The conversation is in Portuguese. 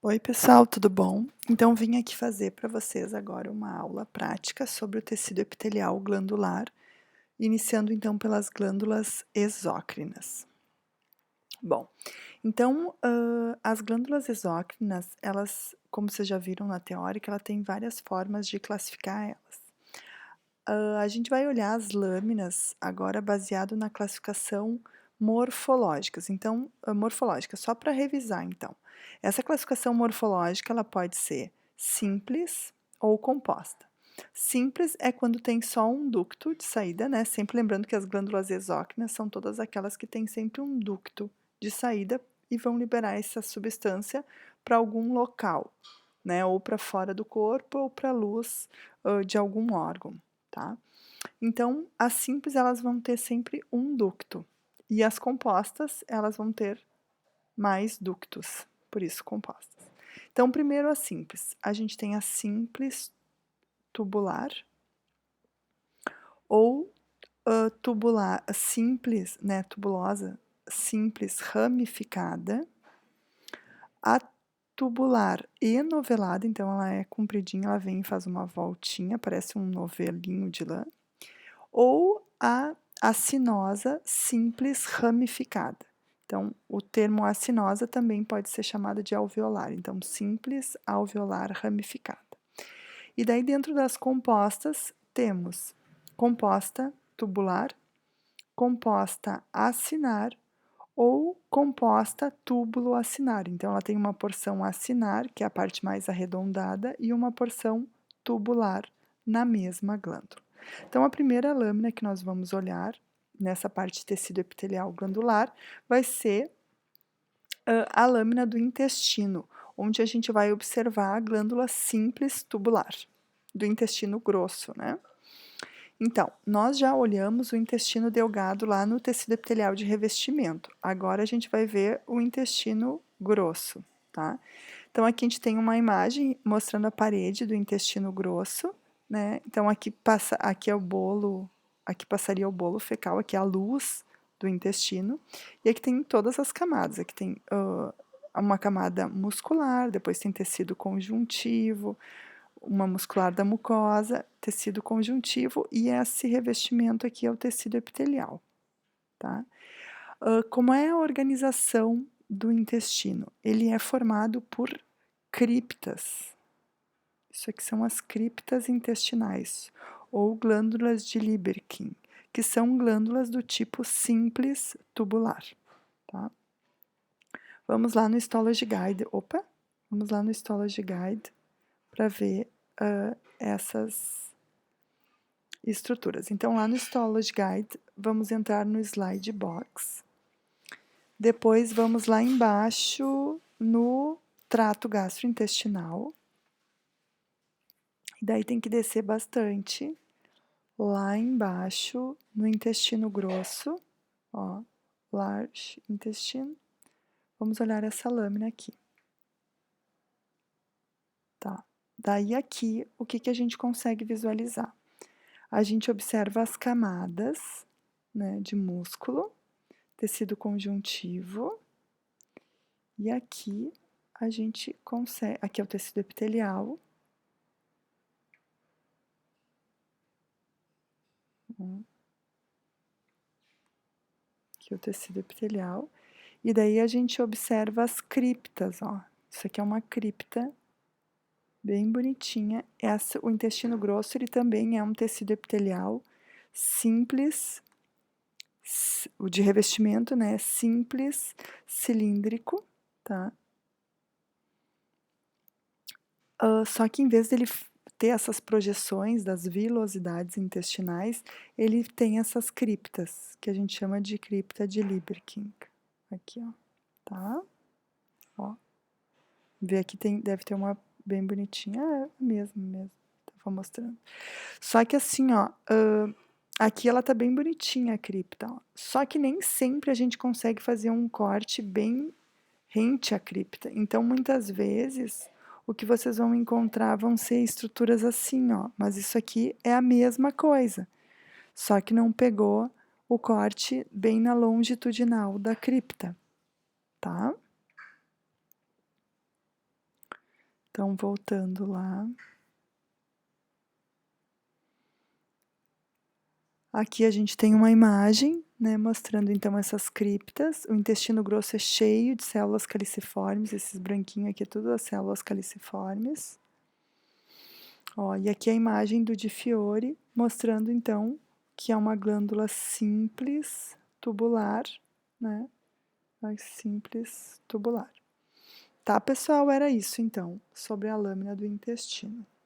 Oi pessoal, tudo bom? Então vim aqui fazer para vocês agora uma aula prática sobre o tecido epitelial glandular, iniciando então pelas glândulas exócrinas. Bom, então as glândulas exócrinas, elas, como vocês já viram na teórica, ela tem várias formas de classificar elas. A gente vai olhar as lâminas agora baseado na classificação morfológicas. Então, morfológica, só para revisar então. Essa classificação morfológica ela pode ser simples ou composta. Simples é quando tem só um ducto de saída, né? Sempre lembrando que as glândulas exócrinas são todas aquelas que têm sempre um ducto de saída e vão liberar essa substância para algum local, né? Ou para fora do corpo ou para a luz de algum órgão. Tá? Então, as simples elas vão ter sempre um ducto e as compostas elas vão ter mais ductos, por isso compostas. Então, primeiro a simples. A gente tem a simples tubular ou tubular simples, né, tubulosa, simples ramificada. A tubular enovelada, então ela é compridinha, ela vem e faz uma voltinha, parece um novelinho de lã. Ou a acinosa simples ramificada. Então, o termo acinosa também pode ser chamado de alveolar, então simples alveolar ramificada. E daí dentro das compostas temos composta tubular, composta acinar ou composta túbulo-acinar. Então ela tem uma porção acinar, que é a parte mais arredondada, e uma porção tubular na mesma glândula. Então, a primeira lâmina que nós vamos olhar nessa parte de tecido epitelial glandular vai ser a lâmina do intestino, onde a gente vai observar a glândula simples tubular, do intestino grosso, né? Então, nós já olhamos o intestino delgado lá no tecido epitelial de revestimento. Agora a gente vai ver o intestino grosso, tá? Então, aqui a gente tem uma imagem mostrando a parede do intestino grosso, né? Então, aqui é o bolo, aqui passaria o bolo fecal, aqui é a luz do intestino. E aqui tem todas as camadas. Aqui tem uma camada muscular, depois tem tecido conjuntivo, uma muscular da mucosa, tecido conjuntivo e esse revestimento aqui é o tecido epitelial, tá? Como é a organização do intestino? Ele é formado por criptas. Isso aqui são as criptas intestinais, ou glândulas de Lieberkühn, que são glândulas do tipo simples tubular, tá? Vamos lá no Histology Guide, vamos lá no Histology Guide para ver essas estruturas. Então, lá no Histology Guide, vamos entrar no Slide Box. Depois, vamos lá embaixo no trato gastrointestinal. E daí tem que descer bastante. Lá embaixo, no intestino grosso, ó, large intestine. Vamos olhar essa lâmina aqui. Tá. Daí aqui, o que a gente consegue visualizar? A gente observa as camadas, né, de músculo, tecido conjuntivo, e aqui a gente consegue, aqui é o tecido epitelial, aqui é o tecido epitelial, e daí a gente observa as criptas, ó, isso aqui é uma cripta bem bonitinha, o intestino grosso ele também é um tecido epitelial simples, o de revestimento, né, simples, cilíndrico, tá? Só que em vez dele ter essas projeções das vilosidades intestinais, ele tem essas criptas, que a gente chama de cripta de Lieberkühn. Aqui, ó, tá? Ó. Vê aqui, deve ter uma bem bonitinha. É mesmo. Vou mostrando. Só que assim, ó, aqui ela tá bem bonitinha a cripta, ó. Só que nem sempre a gente consegue fazer um corte bem rente à cripta. Então, muitas vezes, o que vocês vão encontrar vão ser estruturas assim, ó. Mas isso aqui é a mesma coisa, só que não pegou o corte bem na longitudinal da cripta, tá? Então, voltando lá. Aqui a gente tem uma imagem, né, mostrando então essas criptas. O intestino grosso é cheio de células caliciformes, esses branquinhos aqui é tudo as células caliciformes. Ó, e aqui a imagem do Di Fiore, mostrando então que é uma glândula simples tubular, né? Simples tubular. Tá, pessoal? Era isso então, sobre a lâmina do intestino.